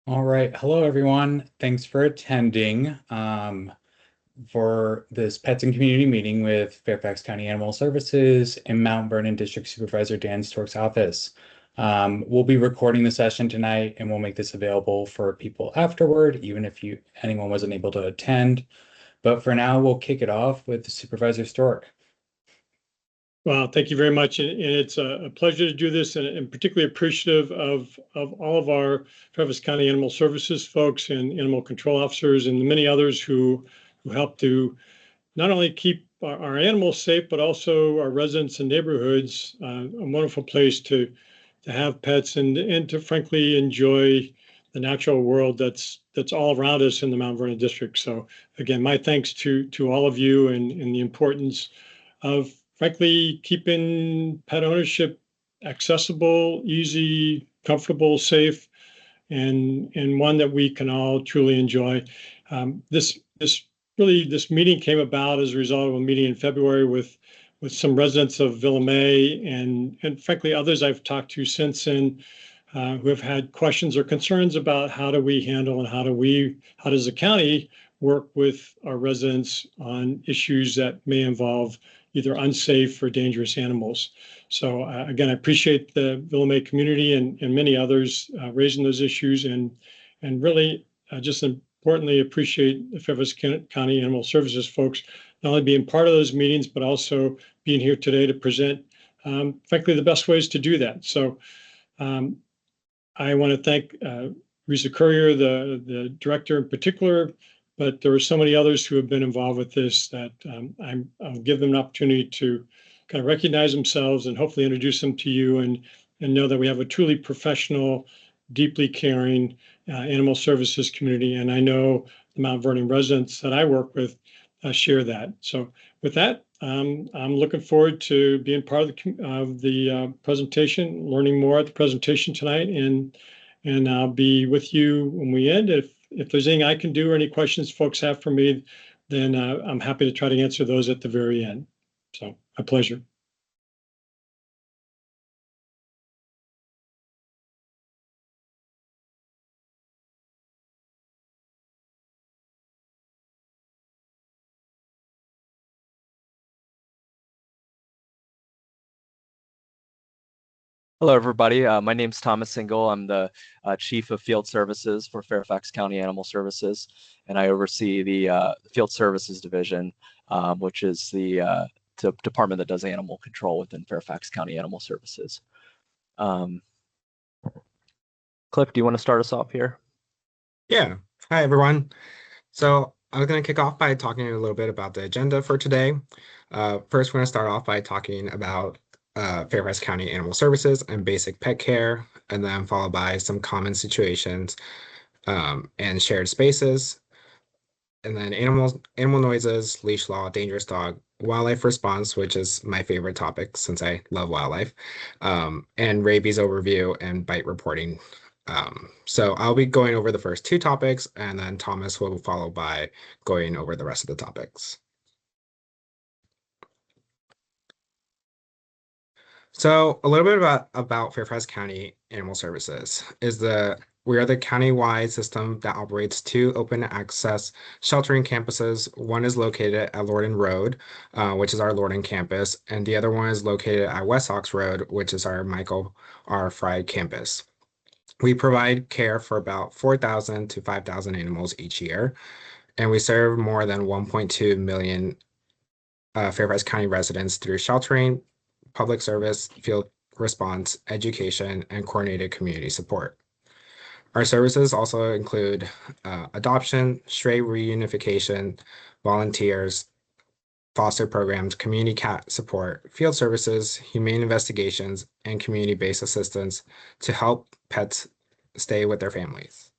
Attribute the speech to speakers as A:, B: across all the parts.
A: All right. Hello, everyone. Thanks for attending for this Pets and Community meeting with Fairfax County Animal Services and Mount Vernon District Supervisor Dan Stork's office. We'll be recording the session tonight, and we'll make this available for people afterward, even if anyone wasn't able to attend. But for now, we'll kick it off with Supervisor Stork.
B: Well, thank you very much. And it's a pleasure to do this, and particularly appreciative of all of our Travis County Animal Services folks and animal control officers and the many others who help to not only keep our animals safe, but also our residents and neighborhoods a wonderful place to have pets and to frankly enjoy the natural world that's all around us in the Mount Vernon district. So again, my thanks to all of you and the importance of frankly keeping pet ownership accessible, easy, comfortable, safe, and one that we can all truly enjoy. This meeting came about as a result of a meeting in February with some residents of Villa May and frankly others I've talked to since then who have had questions or concerns about how do we handle and how does the county work with our residents on issues that may involve either unsafe or dangerous animals. So again, I appreciate the Villa May community and many others raising those issues and really just importantly appreciate the Fairfax County Animal Services folks not only being part of those meetings, but also being here today to present, frankly, the best ways to do that. So I want to thank Risa Courier, the director in particular, but there are so many others who have been involved with this that I'll give them an opportunity to kind of recognize themselves and hopefully introduce them to you and know that we have a truly professional, deeply caring animal services community. And I know the Mount Vernon residents that I work with share that. So with that, I'm looking forward to being part of the presentation, learning more at the presentation tonight, and I'll be with you when we end. If there's anything I can do or any questions folks have for me, then I'm happy to try to answer those at the very end. So my pleasure.
C: Hello, everybody. My name's Thomas Single. I'm the Chief of Field Services for Fairfax County Animal Services, and I oversee the Field Services Division, which is the department that does animal control within Fairfax County Animal Services. Cliff, do you want to start us off here?
D: Yeah. Hi, everyone. So I was going to kick off by talking a little bit about the agenda for today. First, we're going to start off by talking about Fairfax County Animal Services and basic pet care, and then followed by some common situations and shared spaces, and then animal noises, leash law, dangerous dog, wildlife response, which is my favorite topic since I love wildlife, and rabies overview and bite reporting. So I'll be going over the first two topics, and then Thomas will follow by going over the rest of the topics. So a little bit about Fairfax County Animal Services we are the county-wide system that operates two open access sheltering campuses. One is located at Lorden Road, which is our Lorden campus, and the other one is located at West Ox Road, which is our Michael R. Fry campus. We provide care for about 4,000 to 5,000 animals each year, and we serve more than 1.2 million Fairfax County residents through sheltering, public service, field response, education, and coordinated community support. Our services also include adoption, stray reunification, volunteers, foster programs, community cat support, field services, humane investigations, and community-based assistance to help pets stay with their families.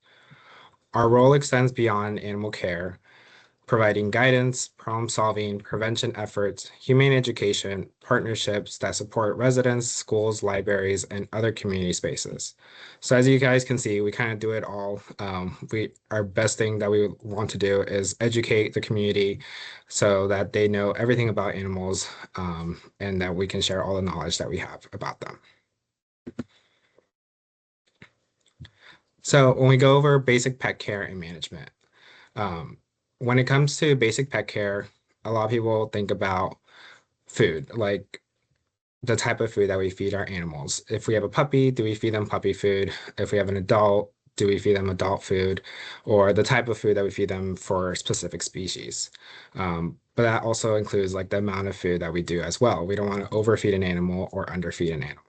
D: Our role extends beyond animal care, providing guidance, problem-solving, prevention efforts, humane education, partnerships that support residents, schools, libraries, and other community spaces. So as you guys can see, we kind of do it all. Our best thing that we want to do is educate the community so that they know everything about animals, and that we can share all the knowledge that we have about them. So when we go over basic pet care and management, when it comes to basic pet care, a lot of people think about food, like the type of food that we feed our animals. If we have a puppy, do we feed them puppy food? If we have an adult, do we feed them adult food? Or the type of food that we feed them for specific species. But that also includes like the amount of food that we do as well. We don't want to overfeed an animal or underfeed an animal.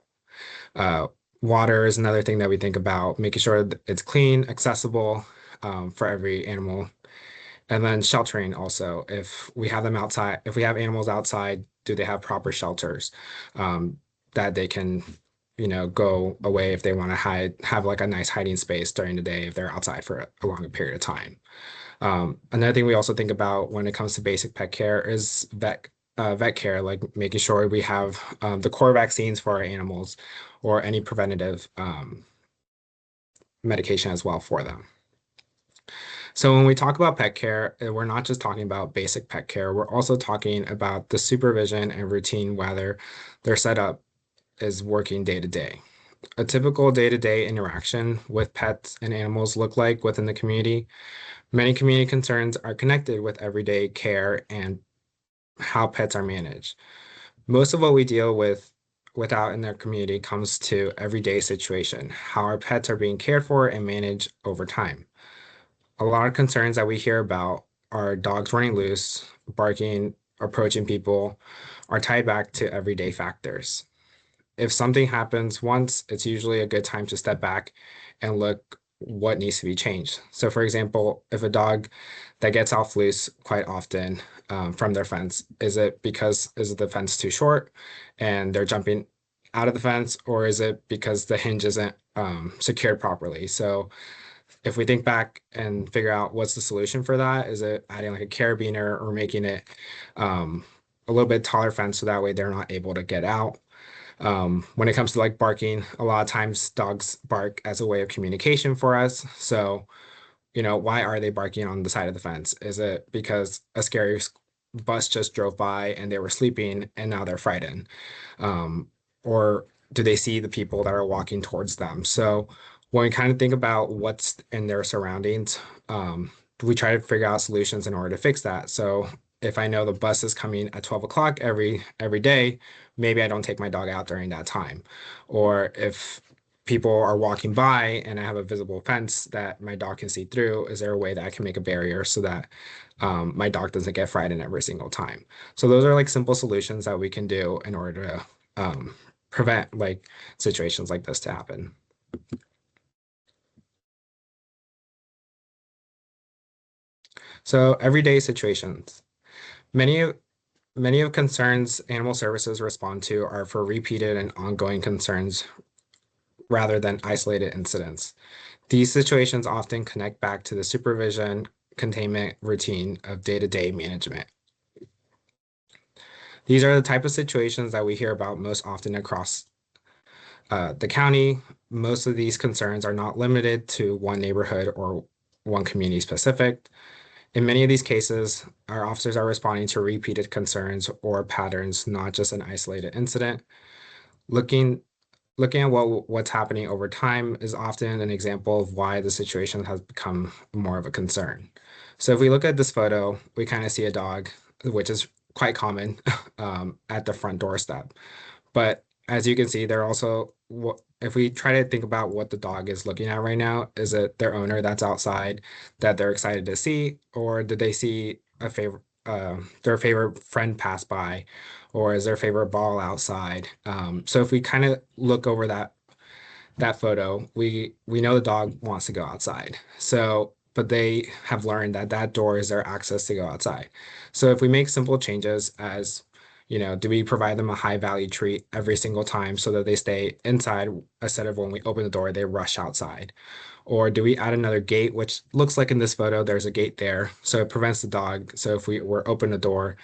D: Uh, Water is another thing that we think about, making sure that it's clean, accessible for every animal. And then sheltering also, if we have them outside, if we have animals outside, do they have proper shelters that they can, go away if they want to have like a nice hiding space during the day if they're outside for a longer period of time. Another thing we also think about when it comes to basic pet care is vet care, like making sure we have the core vaccines for our animals or any preventative medication as well for them. So when we talk about pet care, we're not just talking about basic pet care. We're also talking about the supervision and routine, whether their setup is working day to day. A typical day-to-day interaction with pets and animals look like within the community. Many community concerns are connected with everyday care and how pets are managed. Most of what we deal without in their community comes to everyday situation, how our pets are being cared for and managed over time. A lot of concerns that we hear about are dogs running loose, barking, approaching people, are tied back to everyday factors. If something happens once, it's usually a good time to step back and look what needs to be changed. So, for example, if a dog that gets off loose quite often from their fence, is it the fence too short and they're jumping out of the fence, or is it because the hinge isn't secured properly? So, if we think back and figure out what's the solution for that, is it adding like a carabiner or making it a little bit taller fence so that way they're not able to get out? When it comes to like barking, a lot of times dogs bark as a way of communication for us. So, why are they barking on the side of the fence? Is it because a scary bus just drove by and they were sleeping and now they're frightened? Or do they see the people that are walking towards them? So, when we kind of think about what's in their surroundings, we try to figure out solutions in order to fix that. So, if I know the bus is coming at 12 o'clock every day, maybe I don't take my dog out during that time. Or if people are walking by and I have a visible fence that my dog can see through, is there a way that I can make a barrier so that my dog doesn't get frightened every single time? So those are like simple solutions that we can do in order to prevent like situations like this to happen. So everyday situations. Many Many of concerns animal services respond to are for repeated and ongoing concerns rather than isolated incidents. These situations often connect back to the supervision, containment routine of day-to-day management. These are the type of situations that we hear about most often across the county. Most of these concerns are not limited to one neighborhood or one community specific. In many of these cases, our officers are responding to repeated concerns or patterns, not just an isolated incident. Looking Looking at what's happening over time is often an example of why the situation has become more of a concern. So if we look at this photo, we kind of see a dog, which is quite common at the front doorstep. But as you can see, they're also, if we try to think about what the dog is looking at right now, is it their owner that's outside that they're excited to see, or did they see their favorite friend pass by, or is their favorite ball outside? So if we kind of look over that photo, we know the dog wants to go outside. So, but they have learned that that door is their access to go outside. So if we make simple changes as, do we provide them a high value treat every single time so that they stay inside instead of when we open the door, they rush outside? Or do we add another gate, which looks like in this photo, there's a gate there. So it prevents the dog. So if we were open the door,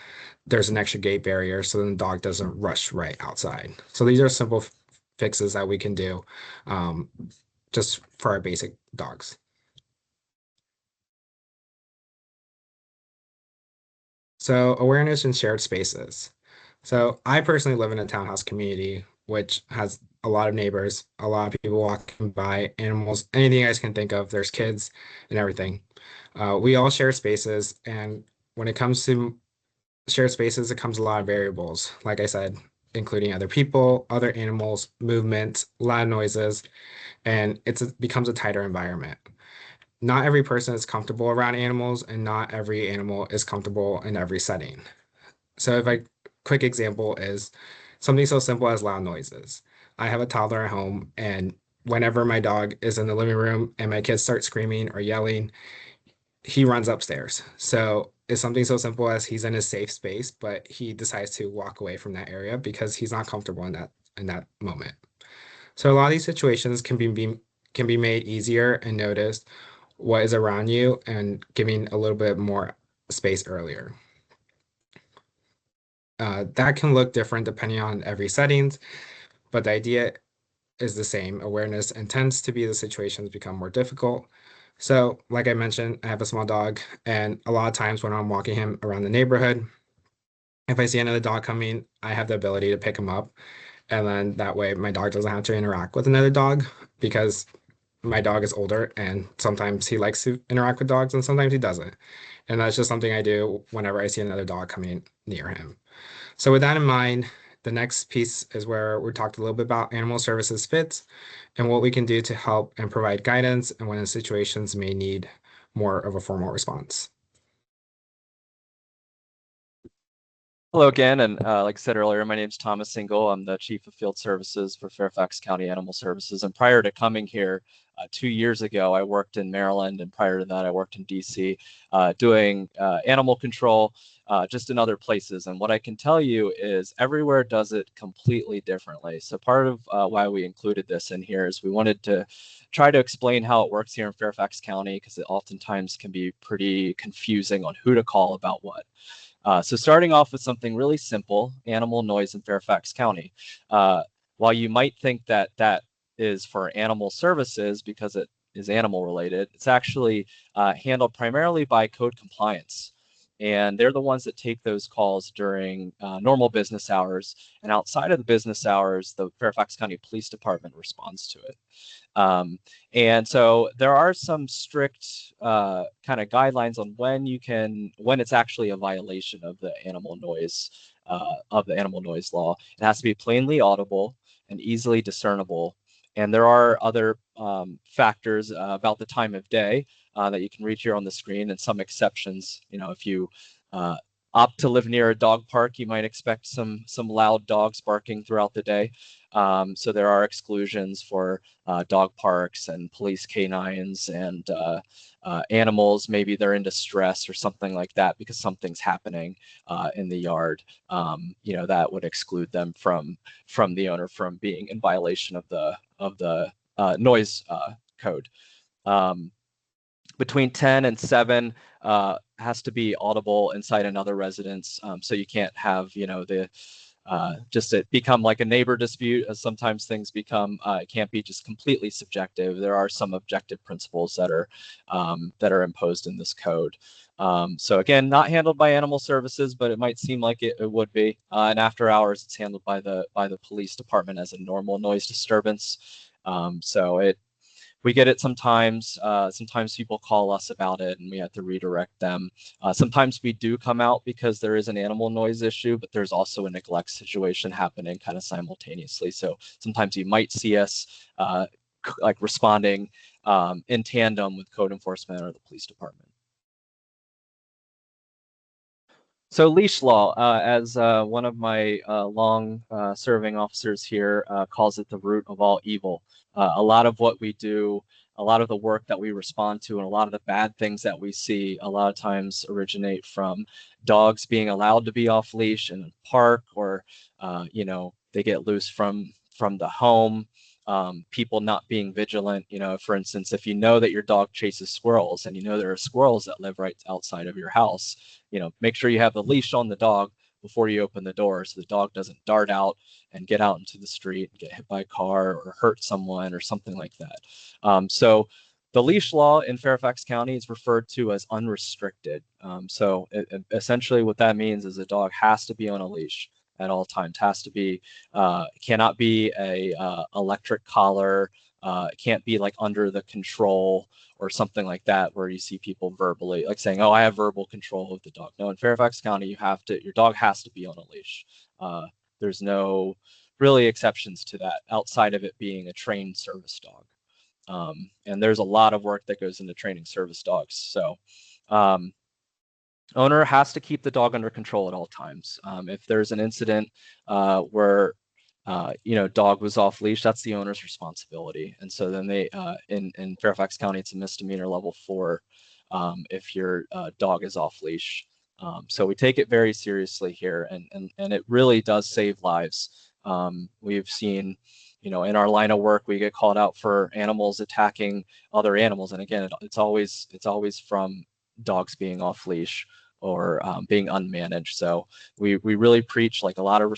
D: there's an extra gate barrier so then the dog doesn't rush right outside. So these are simple fixes that we can do just for our basic dogs. So awareness and shared spaces. So I personally live in a townhouse community which has a lot of neighbors, a lot of people walking by, animals, anything you guys can think of. There's kids and everything. We all share spaces, and when it comes to shared spaces, it comes a lot of variables, like I said, including other people, other animals, movement, loud noises, and it becomes a tighter environment. Not every person is comfortable around animals, and not every animal is comfortable in every setting. So if I quick example is something so simple as loud noises. I have a toddler at home, and whenever my dog is in the living room and my kids start screaming or yelling, he runs upstairs. So it's something so simple as he's in a safe space, but he decides to walk away from that area because he's not comfortable in that moment. So a lot of these situations can be made easier and noticed what is around you and giving a little bit more space earlier. That can look different depending on every settings, but the idea is the same. Awareness and tends to be the situations become more difficult. So, like I mentioned, I have a small dog, and a lot of times when I'm walking him around the neighborhood, if I see another dog coming, I have the ability to pick him up. And then that way my dog doesn't have to interact with another dog because my dog is older and sometimes he likes to interact with dogs and sometimes he doesn't. And that's just something I do whenever I see another dog coming near him. So with that in mind, the next piece is where we talked a little bit about animal services fits and what we can do to help and provide guidance and when situations may need more of a formal response.
C: Hello again, and like I said earlier, my name is Thomas Single. I'm the Chief of Field Services for Fairfax County Animal Services. And prior to coming here 2 years ago, I worked in Maryland, and prior to that, I worked in DC doing animal control, just in other places. And what I can tell you is everywhere does it completely differently. So part of why we included this in here is we wanted to try to explain how it works here in Fairfax County, because it oftentimes can be pretty confusing on who to call about what. So starting off with something really simple, animal noise in Fairfax County. While you might think that that is for animal services because it is animal related, it's actually handled primarily by code compliance. And they're the ones that take those calls during normal business hours. And outside of the business hours, the Fairfax County Police Department responds to it. And so there are some strict kind of guidelines on when it's actually a violation of the animal noise law. It has to be plainly audible and easily discernible. And there are other factors about the time of day that you can read here on the screen, and some exceptions. You know, if you opt to live near a dog park, you might expect some loud dogs barking throughout the day. So there are exclusions for dog parks and police canines and animals. Maybe they're in distress or something like that because something's happening in the yard. You know, that would exclude them from the owner from being in violation of the noise code. Between 10 and 7 has to be audible inside another residence. So you can't have, you know, just it become like a neighbor dispute, as sometimes things become. It can't be just completely subjective. There are some objective principles that are imposed in this code. So again, not handled by animal services, but it might seem like it would be. And after hours, it's handled by the police department as a normal noise disturbance. We get it sometimes. Sometimes people call us about it and we have to redirect them. Sometimes we do come out because there is an animal noise issue, but there's also a neglect situation happening kind of simultaneously. So sometimes you might see us like responding in tandem with code enforcement or the police department. So leash law, as one of my long-serving officers here calls it the root of all evil. A lot of what we do, a lot of the work that we respond to, and a lot of the bad things that we see a lot of times originate from dogs being allowed to be off leash in a park, or you know, they get loose from the home. People not being vigilant. You know, for instance, if you know that your dog chases squirrels and you know there are squirrels that live right outside of your house, you know, make sure you have the leash on the dog before you open the door so the dog doesn't dart out and get out into the street and get hit by a car or hurt someone or something like that. So the leash law in Fairfax County is referred to as unrestricted. Essentially what that means is a dog has to be on a leash. at all times. Has to be, cannot be a electric collar. It can't be like under the control or something like that, where you see people verbally like saying, "Oh, I have verbal control of the dog." No, in Fairfax County, your dog has to be on a leash. There's no really exceptions to that outside of it being a trained service dog. And there's a lot of work that goes into training service dogs. So owner has to keep the dog under control at all times. If there's an incident where dog was off leash, that's the owner's responsibility. And so then they in Fairfax County, it's a misdemeanor level 4 if your dog is off leash. So we take it very seriously here, and it really does save lives. We've seen, in our line of work, we get called out for animals attacking other animals, and again, it's always from dogs being off leash or being unmanaged. So we really preach like a lot of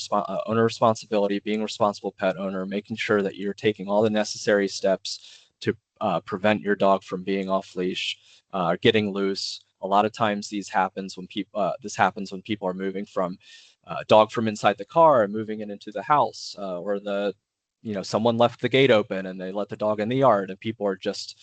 C: owner responsibility, being a responsible pet owner, making sure that you're taking all the necessary steps to prevent your dog from being off leash, getting loose. A lot of times this happens when people are moving from dog from inside the car and moving it into the house, or someone left the gate open and they let the dog in the yard, and people are just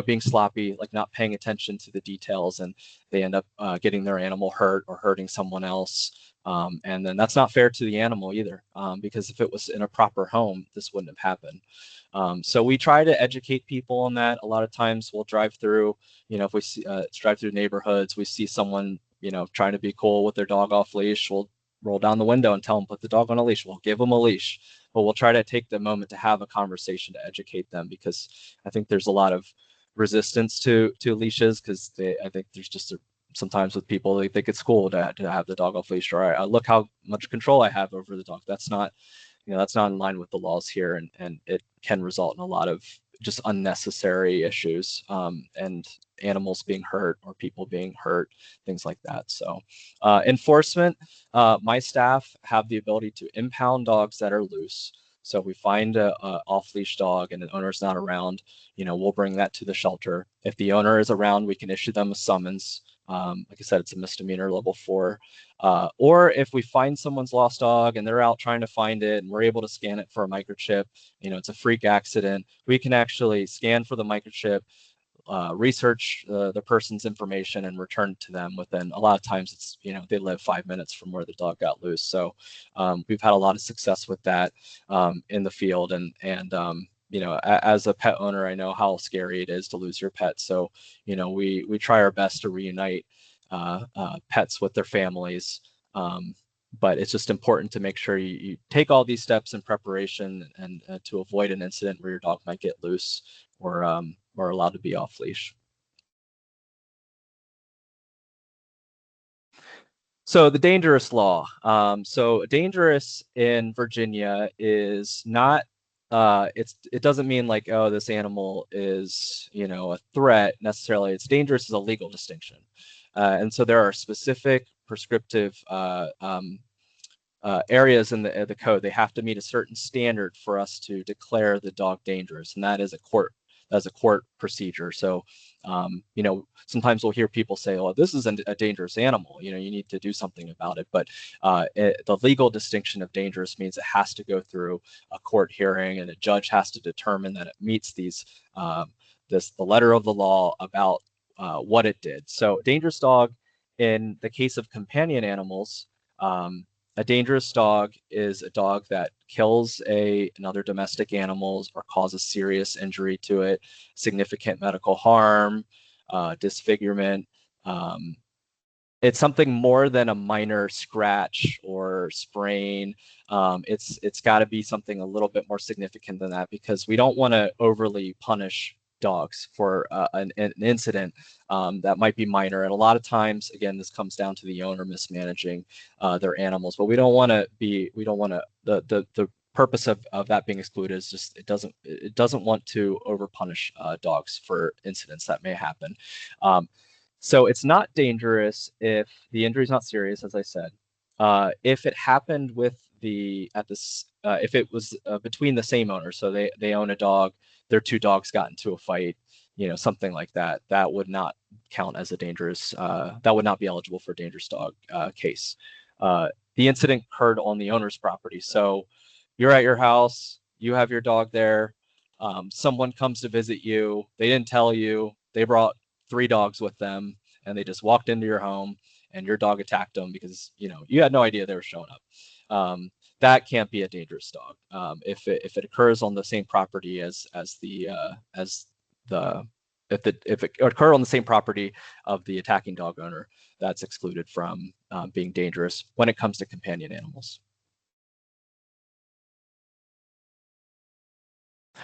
C: being sloppy, like not paying attention to the details, and they end up getting their animal hurt or hurting someone else. And then that's not fair to the animal either, because if it was in a proper home, this wouldn't have happened. So we try to educate people on that. A lot of times we'll drive through, if we see, drive through neighborhoods, we see someone, trying to be cool with their dog off leash, we'll roll down the window and tell them, put the dog on a leash. We'll give them a leash, but we'll try to take the moment to have a conversation to educate them, because I think there's a lot of resistance to leashes, because I think there's just sometimes with people, they think it's cool to have the dog off leash, or look how much control I have over the dog. That's not, that's not in line with the laws here, and it can result in a lot of just unnecessary issues, and animals being hurt or people being hurt, things like that. So enforcement, my staff have the ability to impound dogs that are loose. So if we find a off-leash dog and the owner's not around, we'll bring that to the shelter. If the owner is around, we can issue them a summons. Like I said, it's a misdemeanor level 4. Or if we find someone's lost dog and they're out trying to find it and we're able to scan it for a microchip, it's a freak accident, we can actually scan for the microchip, research the person's information, and return to them within, a lot of times it's, they live 5 minutes from where the dog got loose. So we've had a lot of success with that in the field, and as a pet owner, I know how scary it is to lose your pet. So we try our best to reunite pets with their families, but it's just important to make sure you take all these steps in preparation and to avoid an incident where your dog might get loose or allowed to be off leash. So the dangerous law. So dangerous in Virginia is not, it doesn't mean like, oh, this animal is, a threat necessarily. It's dangerous is a legal distinction. And so there are specific prescriptive areas in the code. They have to meet a certain standard for us to declare the dog dangerous, and that is a court procedure. So sometimes we'll hear people say, "Oh, this is a dangerous animal. You need to do something about it." But the legal distinction of dangerous means it has to go through a court hearing, and a judge has to determine that it meets these the letter of the law about what it did. So dangerous dog, in the case of companion animals, a dangerous dog is a dog that kills another domestic animal or causes serious injury to it, significant medical harm, disfigurement. It's something more than a minor scratch or sprain. It's got to be something a little bit more significant than that, because we don't want to overly punish dogs for an incident that might be minor. And a lot of times, again, this comes down to the owner mismanaging their animals. But we don't want to the purpose of that being excluded is just it doesn't want to overpunish dogs for incidents that may happen. So it's not dangerous if the injury is not serious, as I said. If it happened if it was between the same owner, so they own a dog, their two dogs got into a fight, something like that, that would not count as a dangerous, that would not be eligible for a dangerous dog case. the incident occurred on the owner's property. So you're at your house, you have your dog there, someone comes to visit you, they didn't tell you, they brought 3 dogs with them, and they just walked into your home, and your dog attacked them because you had no idea they were showing up. That can't be a dangerous dog. If it occurs on the same property if it occurred on the same property of the attacking dog owner, that's excluded from being dangerous when it comes to companion animals.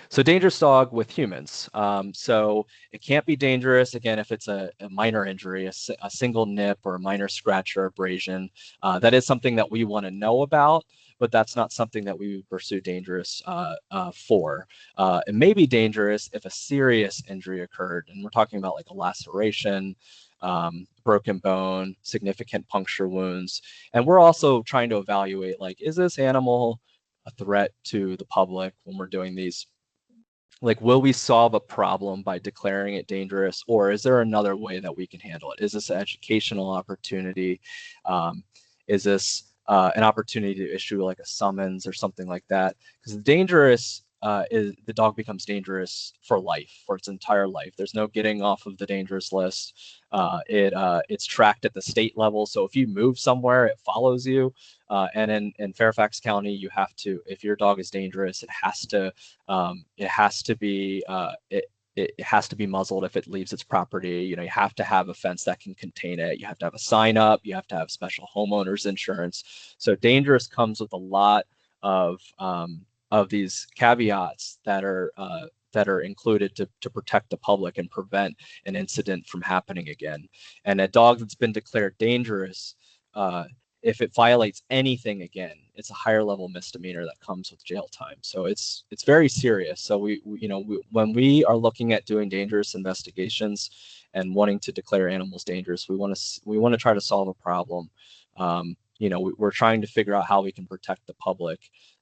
C: So dangerous dog with humans. So it can't be dangerous, again, if it's a minor injury, a single nip or a minor scratch or abrasion. That is something that we want to know about, but that's not something that we would pursue dangerous for. It may be dangerous if a serious injury occurred, and we're talking about like a laceration, broken bone, significant puncture wounds. And we're also trying to evaluate, like, is this animal a threat to the public when we're doing these? Like, will we solve a problem by declaring it dangerous, or is there another way that we can handle it? Is this an educational opportunity? Is this an opportunity to issue like a summons or something like that? Because dangerous is the dog becomes dangerous for life, for its entire life. There's no getting off of the dangerous list. It's tracked at the state level. So if you move somewhere, it follows you. And in Fairfax County, you have to, if your dog is dangerous, it has to be muzzled if it leaves its property. You have to have a fence that can contain it. You have to have a sign up. You have to have special homeowners insurance. So dangerous comes with a lot of these caveats that are included to protect the public and prevent an incident from happening again. And a dog that's been declared dangerous, if it violates anything again, it's a higher level misdemeanor that comes with jail time. So it's very serious. So when we are looking at doing dangerous investigations and wanting to declare animals dangerous, we want to try to solve a problem. We're trying to figure out how we can protect the public.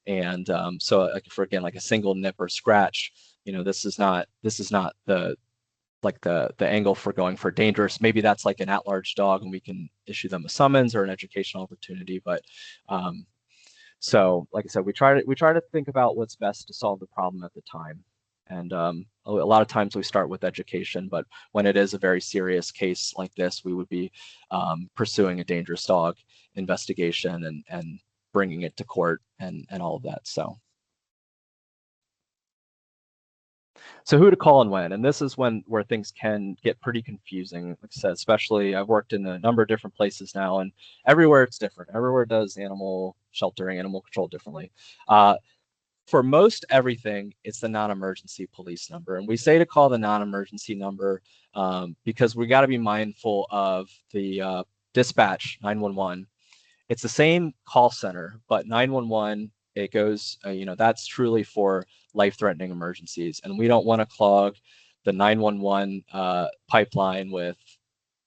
C: And so for again, like a single nip or scratch, this is not the angle for going for dangerous. Maybe that's like an at-large dog and we can issue them a summons or an educational opportunity. But so like I said, we try to think about what's best to solve the problem at the time. And a lot of times we start with education, but when it is a very serious case like this, we would be pursuing a dangerous dog investigation and bringing it to court and all of that. So who to call and when, and this is where things can get pretty confusing. Like I said, especially I've worked in a number of different places now, and everywhere it's different. Everywhere does animal sheltering, animal control differently. For most everything, it's the non-emergency police number, and we say to call the non-emergency number because we got to be mindful of the dispatch 911. It's the same call center, but 911. It goes, that's truly for life-threatening emergencies, and we don't want to clog the 911 pipeline with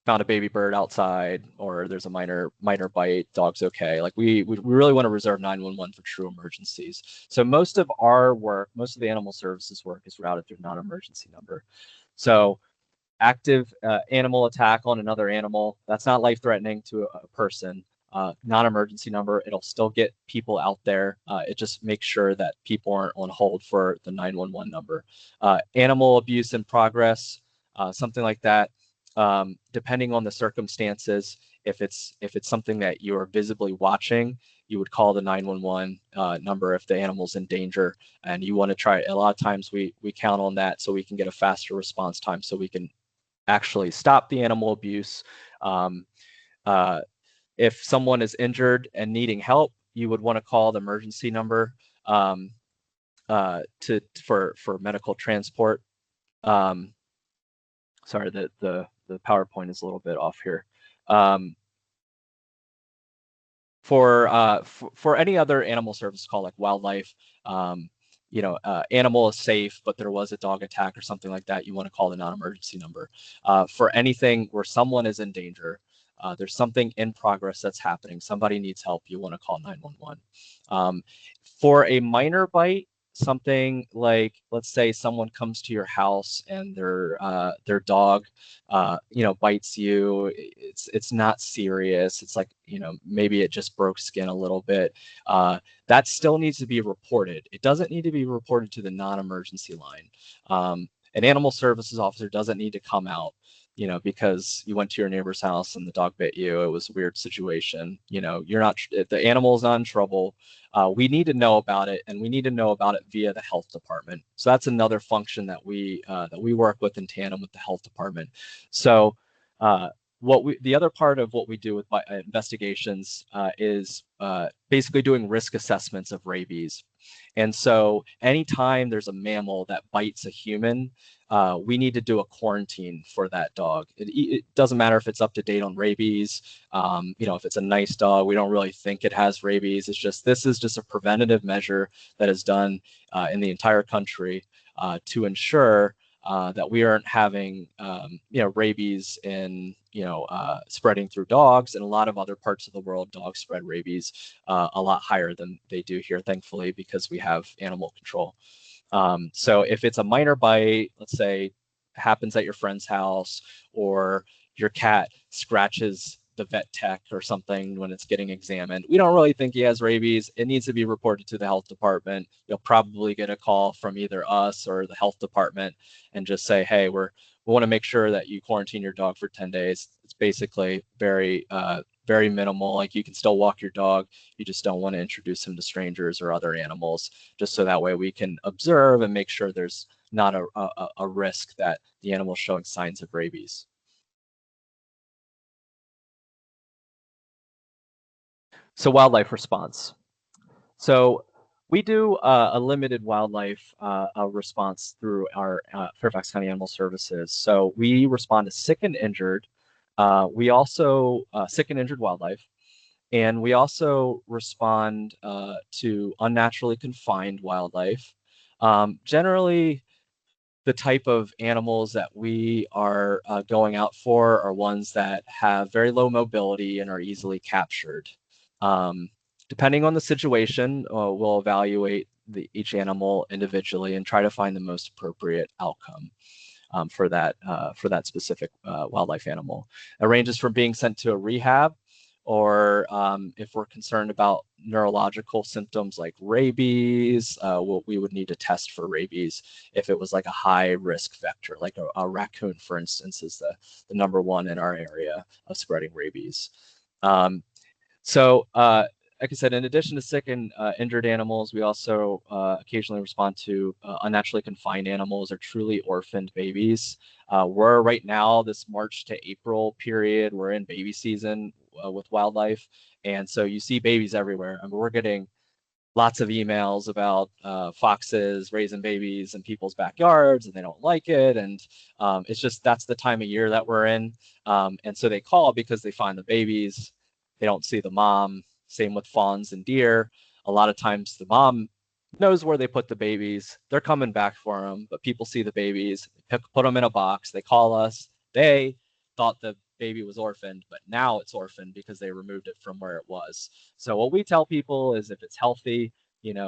C: found a baby bird outside, or there's a minor bite, dog's okay. Like we really want to reserve 911 for true emergencies. So most of our work, most of the animal services work is routed through non-emergency number. So active animal attack on another animal, that's not life-threatening to a person. Non-emergency number, it'll still get people out there. It just makes sure that people aren't on hold for the 911 number. Animal abuse in progress, something like that. Depending on the circumstances, if it's something that you are visibly watching, you would call the 911 number if the animal's in danger, and you want to try. A lot of times we count on that so we can get a faster response time, so we can actually stop the animal abuse. If someone is injured and needing help, you would want to call the emergency number for medical transport. Sorry, the PowerPoint is a little bit off here. For any other animal service call, like wildlife, animal is safe, but there was a dog attack or something like that, you want to call the non-emergency number. For anything where someone is in danger, there's something in progress that's happening, somebody needs help, you want to call 911. For a minor bite, something like, let's say someone comes to your house and their dog, bites you. It's not serious. It's like, maybe it just broke skin a little bit. That still needs to be reported. It doesn't need to be reported to the non-emergency line. An animal services officer doesn't need to come out, because you went to your neighbor's house and the dog bit you. It was a weird situation. The animal's not in trouble. We need to know about it, and we need to know about it via the health department. So that's another function that we work with in tandem with the health department. So the other part of what we do with investigations is basically doing risk assessments of rabies. And so anytime there's a mammal that bites a human, we need to do a quarantine for that dog. It doesn't matter if it's up to date on rabies. If it's a nice dog, we don't really think it has rabies. This is just a preventative measure that is done in the entire country to ensure that we aren't having, rabies in, spreading through dogs. In a lot of other parts of the world, dogs spread rabies a lot higher than they do here, thankfully, because we have animal control. So if it's a minor bite, let's say happens at your friend's house, or your cat scratches the vet tech or something when it's getting examined, we don't really think he has rabies. It needs to be reported to the health department. You'll probably get a call from either us or the health department and just say, hey, we want to make sure that you quarantine your dog for 10 days. It's basically very minimal. Like, you can still walk your dog. You just don't want to introduce him to strangers or other animals, just so that way we can observe and make sure there's not a risk that the animal's showing signs of rabies. So wildlife response. So we do a limited wildlife response through our Fairfax County Animal Services. So we respond to sick and injured. We also sick and injured wildlife, and we also respond to unnaturally confined wildlife. Generally, the type of animals that we are going out for are ones that have very low mobility and are easily captured. Depending on the situation, we'll evaluate each animal individually and try to find the most appropriate outcome for that specific wildlife animal. It ranges from being sent to a rehab, or if we're concerned about neurological symptoms like rabies, we would need to test for rabies if it was like a high risk vector, like a raccoon, for instance, is the number one in our area of spreading rabies. Like I said, in addition to sick and injured animals, we also occasionally respond to unnaturally confined animals or truly orphaned babies. We're right now, this March to April period, we're in baby season with wildlife. And so you see babies everywhere. I mean, we're getting lots of emails about foxes raising babies in people's backyards, and they don't like it. And it's just, that's the time of year that we're in. And so they call because they find the babies. They don't see the mom. Same with fawns and deer. A lot of times the mom knows where they put the babies. They're coming back for them, but people see the babies, put them in a box. They call us. They thought the baby was orphaned, but now it's orphaned because they removed it from where it was. So what we tell people is, if it's healthy,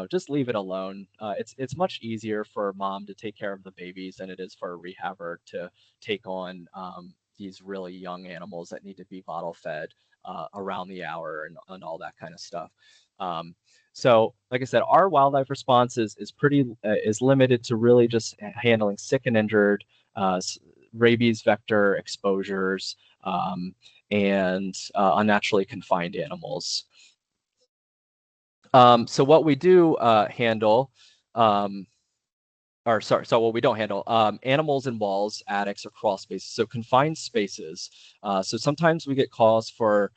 C: just leave it alone. It's much easier for a mom to take care of the babies than it is for a rehabber to take on these really young animals that need to be bottle fed around the hour and all that kind of stuff. So like I said, our wildlife response is limited to really just handling sick and injured, rabies vector exposures, and unnaturally confined animals. So what we do handle, what we don't handle, animals in walls, attics, or crawl spaces, so confined spaces. So sometimes we get calls for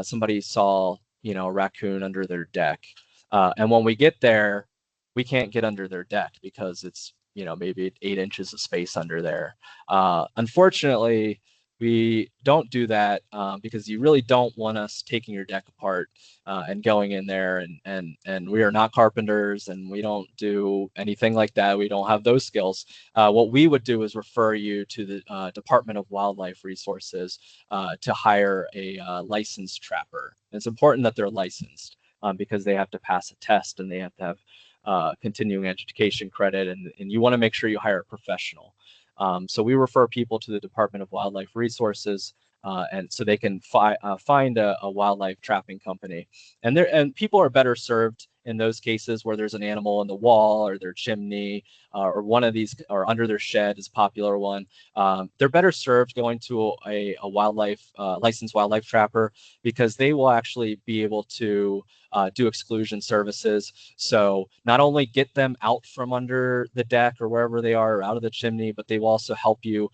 C: somebody saw, a raccoon under their deck. And when we get there, we can't get under their deck because it's, maybe 8 inches of space under there. Unfortunately, we don't do that because you really don't want us taking your deck apart and going in there. And we are not carpenters, and we don't do anything like that. We don't have those skills. What we would do is refer you to the Department of Wildlife Resources to hire a licensed trapper. And it's important that they're licensed because they have to pass a test, and they have to have continuing education credit, and you want to make sure you hire a professional. So we refer people to the Department of Wildlife Resources, and so they can find a wildlife trapping company. And people are better served in those cases where there's an animal in the wall or their chimney, or one of these, or under their shed is a popular one. They're better served going to a wildlife licensed wildlife trapper, because they will actually be able to do exclusion services. So not only get them out from under the deck or wherever they are, or out of the chimney, but they will also help you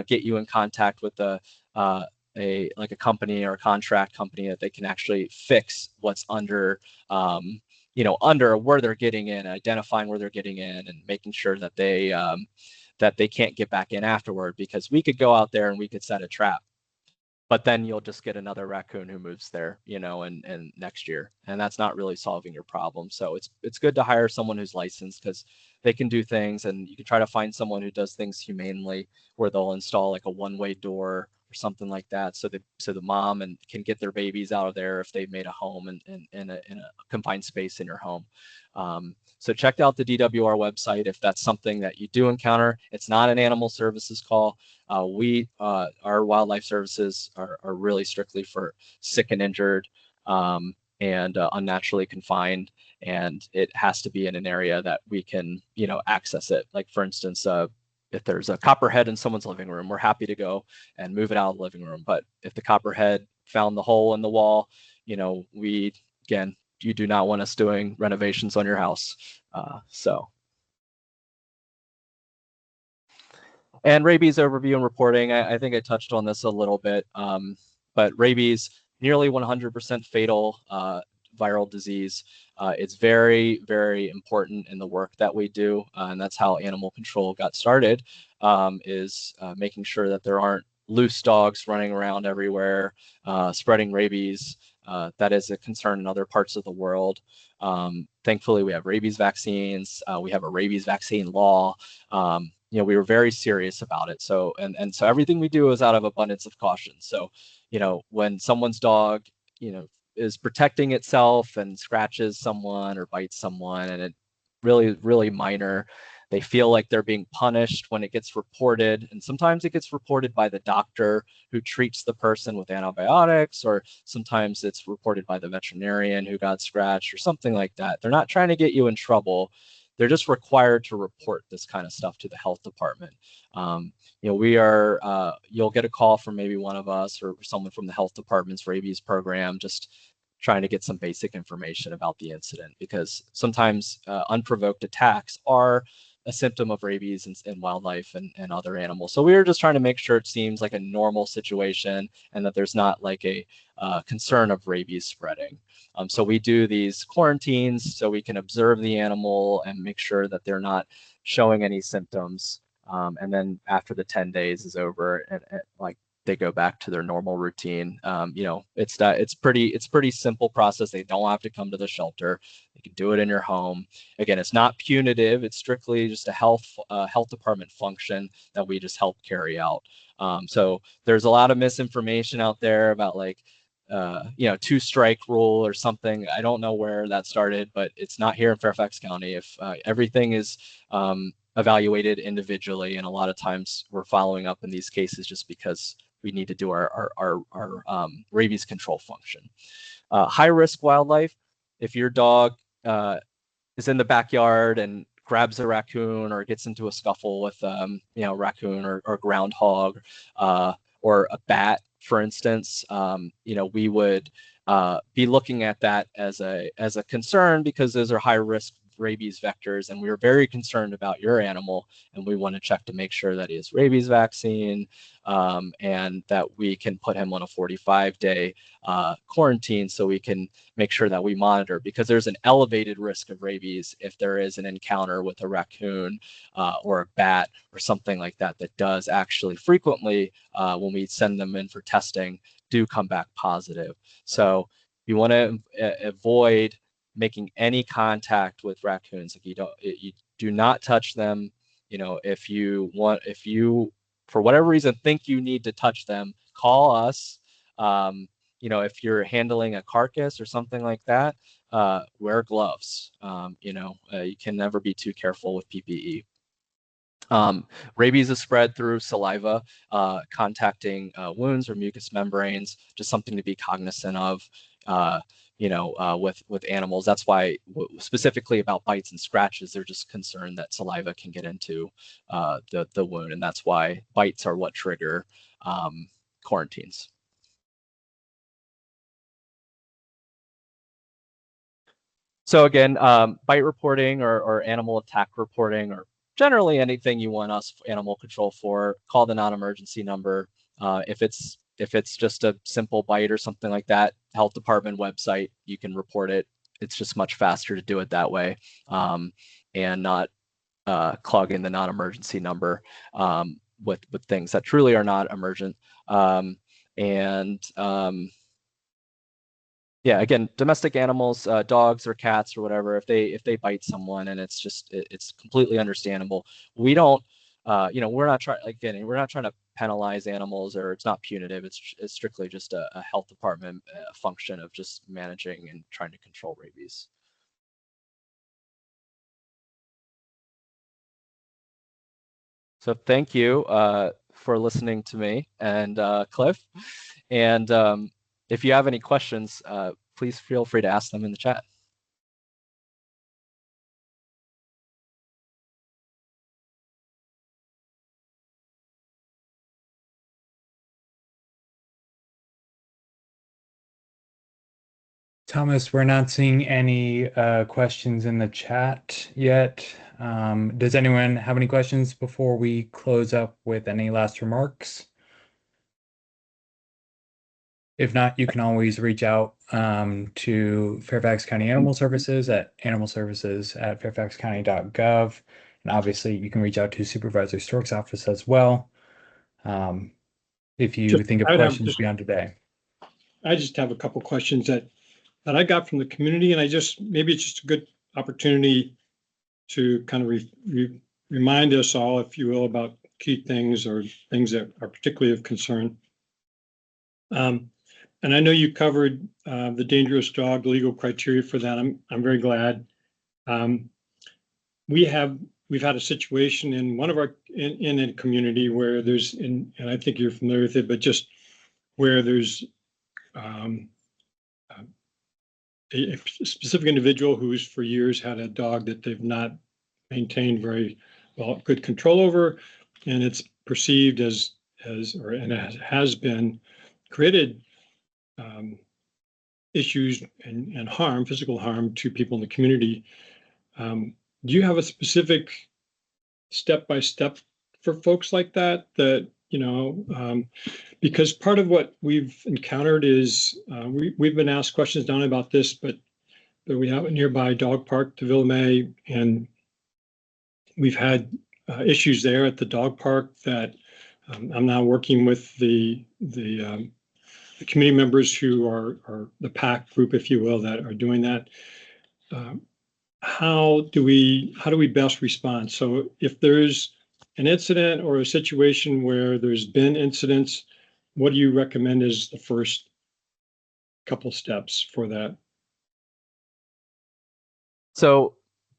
C: get you in contact with like a company or a contract company that they can actually fix what's under, under where they're getting in, identifying where they're getting in, and making sure that they can't get back in afterward, because we could go out there and we could set a trap, but then you'll just get another raccoon who moves there, and next year, and that's not really solving your problem. So it's good to hire someone who's licensed, because they can do things, and you can try to find someone who does things humanely, where they'll install like a one-way door or something like that, so the mom can get their babies out of there if they've made a home in a confined space in your home. So check out the DWR website if that's something that you do encounter. It's not an animal services call. Our wildlife services are really strictly for sick and injured, and unnaturally confined, and it has to be in an area that we can, access it. Like, for instance, if there's a copperhead in someone's living room, we're happy to go and move it out of the living room. But if the copperhead found the hole in the wall, you do not want us doing renovations on your house. And rabies overview and reporting, I think I touched on this a little bit, but rabies, nearly 100% fatal viral disease. It's very, very important in the work that we do, and that's how animal control got started, is making sure that there aren't loose dogs running around everywhere, spreading rabies. That is a concern in other parts of the world. Thankfully, we have rabies vaccines. We have a rabies vaccine law. We were very serious about it. So, and so everything we do is out of abundance of caution. So, when someone's dog, is protecting itself and scratches someone or bites someone, and it really minor, they feel like they're being punished when it gets reported. And sometimes it gets reported by the doctor who treats the person with antibiotics, or sometimes it's reported by the veterinarian who got scratched or something like that. They're not trying to get you in trouble. They're just required to report this kind of stuff to the health department. You'll get a call from maybe one of us or someone from the health department's rabies program, just trying to get some basic information about the incident, because sometimes unprovoked attacks are a symptom of rabies in wildlife and other animals. So we were just trying to make sure it seems like a normal situation, and that there's not like a concern of rabies spreading. So we do these quarantines so we can observe the animal and make sure that they're not showing any symptoms. And then after the 10 days is over, and like they go back to their normal routine. It's pretty simple process. They don't have to come to the shelter. They can do it in your home. Again, it's not punitive. It's strictly just a health department function that we just help carry out. So there's a lot of misinformation out there about like, 2-strike rule or something. I don't know where that started, but it's not here in Fairfax County. If everything is evaluated individually, and a lot of times we're following up in these cases just because we need to do our rabies control function. High risk wildlife, if your dog is in the backyard and grabs a raccoon or gets into a scuffle with raccoon or groundhog or a bat, for instance, we would be looking at that as a concern, because those are high risk rabies vectors, and we were very concerned about your animal, and we want to check to make sure that he has rabies vaccine, and that we can put him on a 45-day quarantine, so we can make sure that we monitor, because there's an elevated risk of rabies if there is an encounter with a raccoon or a bat or something like that does actually frequently, when we send them in for testing, do come back positive. So you want to avoid making any contact with raccoons. Like you do not touch them. If you for whatever reason think you need to touch them, call us. if you're handling a carcass or something like that, wear gloves. You can never be too careful with PPE. Rabies is spread through saliva, contacting wounds or mucous membranes, just something to be cognizant of, with animals. That's why specifically about bites and scratches, they're just concerned that saliva can get into the wound. And that's why bites are what trigger quarantines. So again, bite reporting or animal attack reporting, or generally anything you want us animal control for, call the non-emergency number. If it's just a simple bite or something like that, health department website, you can report it. It's just much faster to do it that way, and not clogging the non-emergency number with things that truly are not emergent. Yeah, again, domestic animals, dogs or cats or whatever, if they bite someone, and it's completely understandable. We don't, we're not trying to penalize animals, or it's not punitive. It's strictly just a health department function of just managing and trying to control rabies. So thank you for listening to me and Cliff. And if you have any questions, please feel free to ask them in the chat.
A: Thomas, we're not seeing any questions in the chat yet. Does anyone have any questions before we close up with any last remarks? If not, you can always reach out to Fairfax County Animal Services at animalservices@fairfaxcounty.gov. And obviously, you can reach out to Supervisor Stork's office as well if you think of questions beyond today.
B: I just have a couple questions that I got from the community, and maybe it's just a good opportunity to kind of remind us all, if you will, about key things or things that are particularly of concern. And I know you covered the dangerous dog legal criteria for that. I'm very glad. We've had a situation in one of our in a community where there's, and I think you're familiar with it, but just where there's a specific individual who's for years had a dog that they've not maintained very well, good control over, and it's perceived as it has been created issues and harm, physical harm to people in the community. Do you have a specific step-by-step for folks like that? Because part of what we've encountered is we've been asked questions down about this, but we have a nearby dog park, de Villemay, and we've had issues there at the dog park that I'm now working with the community members who are the PAC group, if you will, that are doing that. How do we best respond? So if there's an incident or a situation where there's been incidents, what do you recommend is the first couple steps for that?
C: So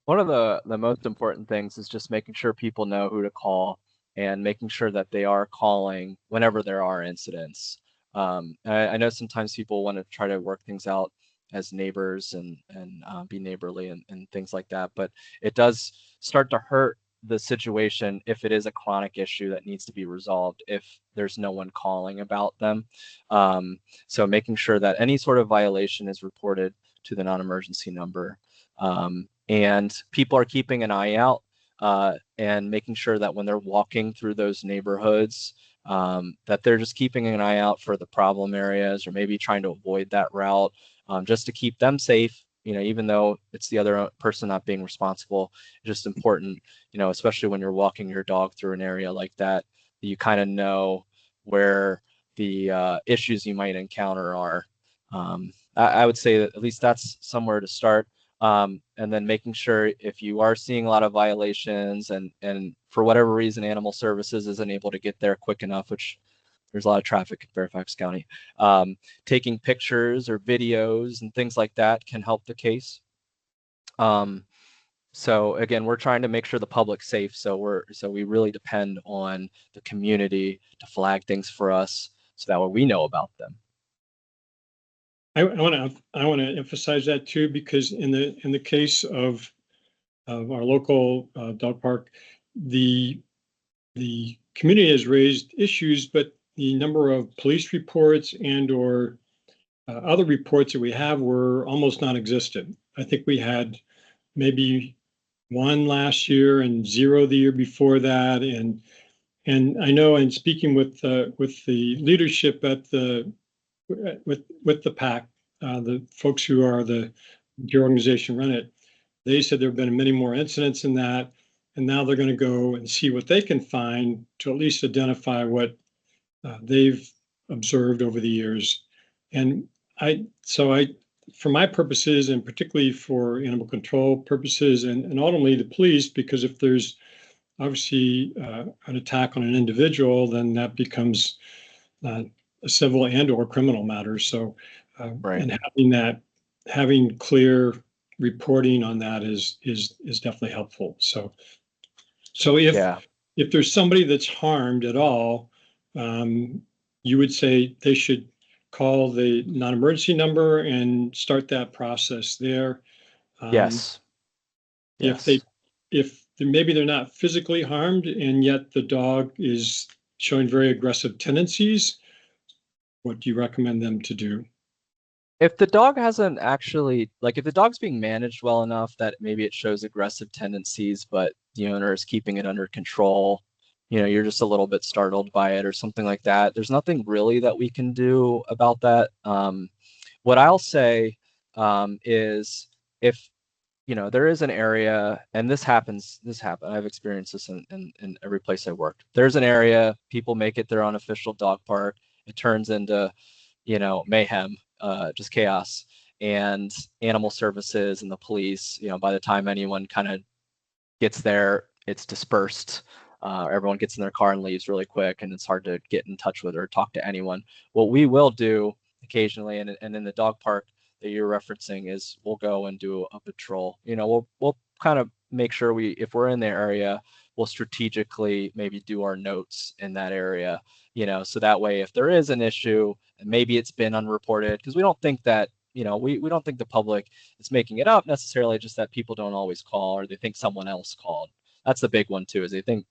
C: one of the most important things is just making sure people know who to call, and making sure that they are calling whenever there are incidents. I know sometimes people want to try to work things out as neighbors and be neighborly and things like that, but it does start to hurt the situation if it is a chronic issue that needs to be resolved if there's no one calling about them. So making sure that any sort of violation is reported to the non-emergency number, and people are keeping an eye out and making sure that when they're walking through those neighborhoods, that they're just keeping an eye out for the problem areas, or maybe trying to avoid that route, just to keep them safe. Even though it's the other person not being responsible, it's just important, especially when you're walking your dog through an area like that, you kind of know where the issues you might encounter are. I would say that at least that's somewhere to start. And then making sure if you are seeing a lot of violations and for whatever reason animal services isn't able to get there quick enough, which There's a lot of traffic in Fairfax County. Taking pictures or videos and things like that can help the case. So again, we're trying to make sure the public's safe. So we really depend on the community to flag things for us, so that way we know about them.
B: I want to emphasize that too, because in the case of our local dog park, the community has raised issues, but the number of police reports and or other reports that we have were almost non-existent. I think we had maybe 1 last year and 0 the year before that, and I know in speaking with the leadership at the with the pack, the folks who are your organization run it, they said there have been many more incidents in that, and now they're going to go and see what they can find to at least identify what they've observed over the years. And for my purposes, and particularly for animal control purposes, and ultimately the police, because if there's obviously an attack on an individual, then that becomes a civil and or criminal matter. So,
C: Right.
B: and having clear reporting on that is definitely helpful. So if there's somebody that's harmed at all, you would say they should call the non-emergency number and start that process there.
C: Yes.
B: If maybe they're not physically harmed and yet the dog is showing very aggressive tendencies, what do you recommend them to do?
C: If the dog hasn't actually, like, if the dog's being managed well enough that maybe it shows aggressive tendencies, but the owner is keeping it under control, you're just a little bit startled by it or something like that, there's nothing really that we can do about that. What I'll say is, if there is an area, and this happened, I've experienced this in every place I worked. There's an area, people make it their unofficial dog park, it turns into mayhem, just chaos, and animal services and the police, by the time anyone kind of gets there, it's dispersed. Everyone gets in their car and leaves really quick, and it's hard to get in touch with or talk to anyone. What we will do occasionally, and in the dog park that you're referencing, is we'll go and do a patrol. We'll kind of make sure if we're in the area, we'll strategically maybe do our notes in that area, so that way if there is an issue, and maybe it's been unreported, because we don't think that, we don't think the public is making it up necessarily, just that people don't always call, or they think someone else called. That's the big one too, is they think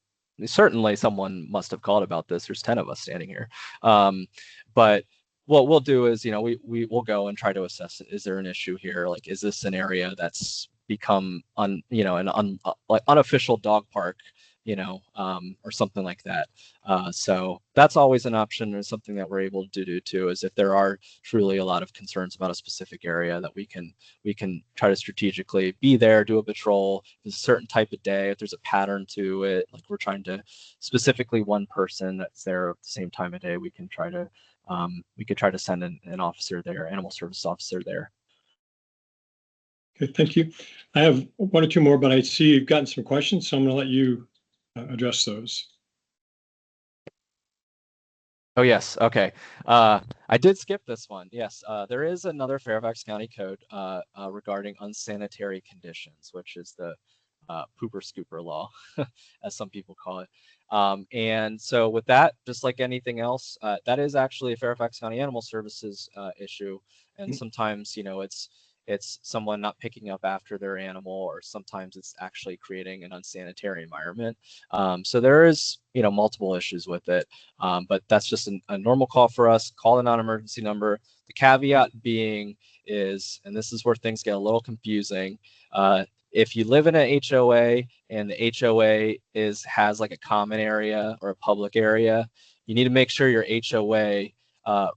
C: certainly someone must have called about this. There's 10 of us standing here. But what we'll do is, we will go and try to assess it. Is there an issue here? Like, is this an area that's become an unofficial dog park, or something like that. So that's always an option, or something that we're able to do too, is if there are truly a lot of concerns about a specific area, that we can try to strategically be there, do a patrol. If there's a certain type of day, if there's a pattern to it, like we're trying to specifically one person that's there at the same time of day, we can try to send an officer there, animal service officer there.
B: Okay, thank you. I have 1 or 2 more, but I see you've gotten some questions, so I'm going to let you address those.
C: Oh, yes. Okay. I did skip this one. Yes, there is another Fairfax County code regarding unsanitary conditions, which is the pooper scooper law, as some people call it. And so with that, just like anything else, that is actually a Fairfax County Animal Services issue. And sometimes, it's someone not picking up after their animal, or sometimes it's actually creating an unsanitary environment. So there is, multiple issues with it. But that's just a normal call for us. Call the non-emergency number. The caveat being is, and this is where things get a little confusing, if you live in an HOA and the HOA has like a common area or a public area, you need to make sure your HOA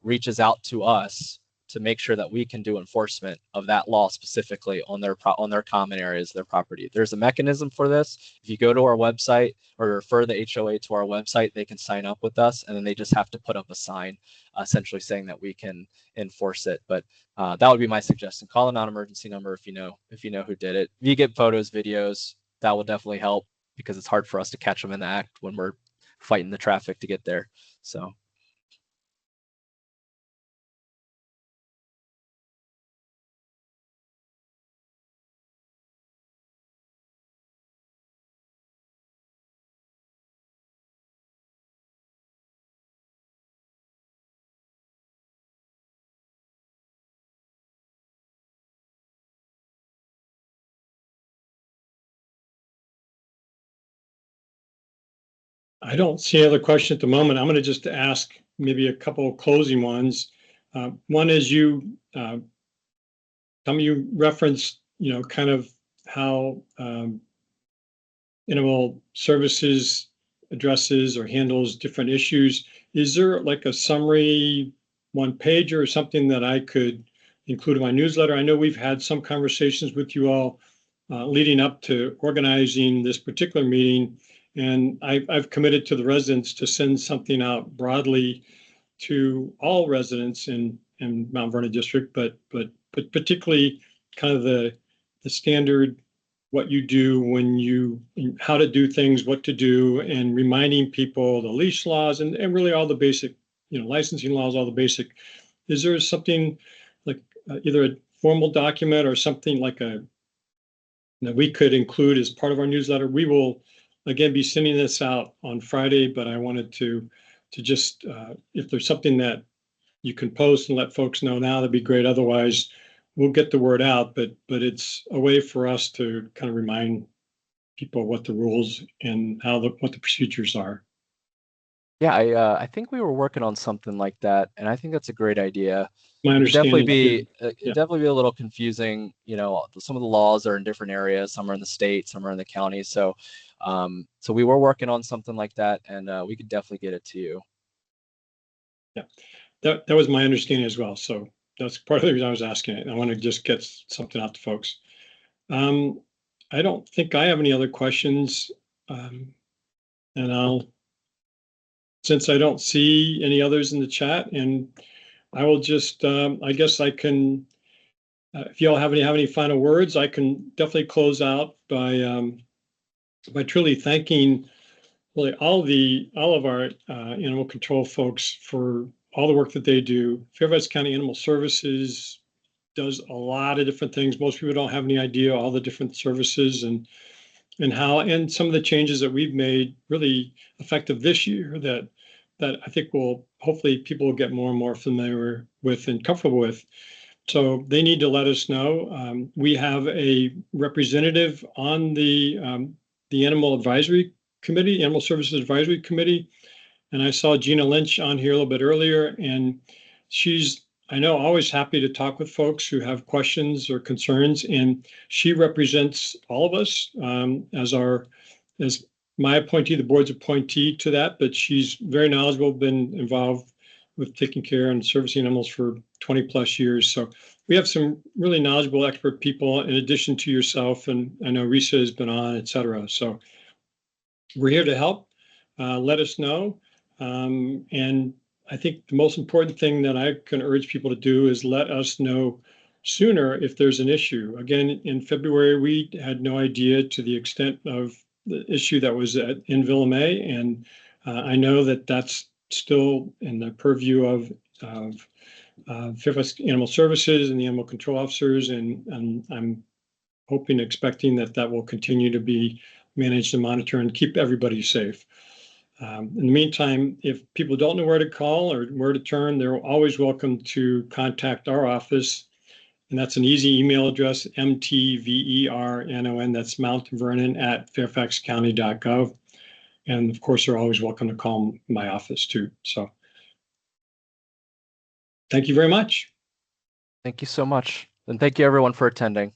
C: reaches out to us to make sure that we can do enforcement of that law specifically on their common areas, their property. There's a mechanism for this. If you go to our website or refer the HOA to our website, they can sign up with us, and then they just have to put up a sign essentially saying that we can enforce it. But that would be my suggestion. Call a non-emergency number if you know who did it. If you get photos, videos, that will definitely help, because it's hard for us to catch them in the act when we're fighting the traffic to get there. So.
B: I don't see any other question at the moment. I'm going to just ask maybe a couple of closing ones. One is you referenced, kind of how animal services addresses or handles different issues. Is there like a summary one page or something that I could include in my newsletter? I know we've had some conversations with you all leading up to organizing this particular meeting, and I've committed to the residents to send something out broadly to all residents in Mount Vernon District, but particularly kind of the standard what you do how to do things, what to do, and reminding people the leash laws and really all the basic, licensing laws, all the basic. Is there something like either a formal document or something like that we could include as part of our newsletter? We will again be sending this out on Friday, but I wanted to just if there's something that you can post and let folks know now, that'd be great. Otherwise, we'll get the word out, but it's a way for us to kind of remind people what the rules and what the procedures are.
C: Yeah, I think we were working on something like that, and I think that's a great idea.
B: My
C: It'd definitely
B: understanding.
C: it'd definitely be a little confusing. Some of the laws are in different areas. Some are in the state, some are in the county. So we were working on something like that, and we could definitely get it to you.
B: Yeah, that was my understanding as well. So that's part of the reason I was asking it. I want to just get something out to folks. I don't think I have any other questions. And since I don't see any others in the chat, and I will just, I guess I can, if y'all have any final words, I can definitely close out by truly thanking really all of our animal control folks for all the work that they do. Fairfax County Animal Services does a lot of different things. Most people don't have any idea all the different services and some of the changes that we've made really effective this year that I think hopefully people will get more and more familiar with and comfortable with. So they need to let us know. We have a representative on the Animal Advisory Committee, Animal Services Advisory Committee, and I saw Gina Lynch on here a little bit earlier, and she's, I know, always happy to talk with folks who have questions or concerns, and she represents all of us as my appointee, the board's appointee to that, but she's very knowledgeable, been involved with taking care and servicing animals for 20 plus years. So we have some really knowledgeable expert people in addition to yourself, and I know Risa has been on, et cetera. So we're here to help. Let us know. And I think the most important thing that I can urge people to do is let us know sooner if there's an issue. Again, in February, we had no idea to the extent of the issue that was in Villamay, and I know that that's still in the purview of Fairfax Animal Services and the animal control officers, and I'm hoping, expecting that will continue to be managed and monitored and keep everybody safe. In the meantime, if people don't know where to call or where to turn, they're always welcome to contact our office. And that's an easy email address, mtvernon, that's Mount Vernon at fairfaxcounty.gov. And of course, they're always welcome to call my office too. So thank you very much.
C: Thank you so much. And thank you everyone for attending.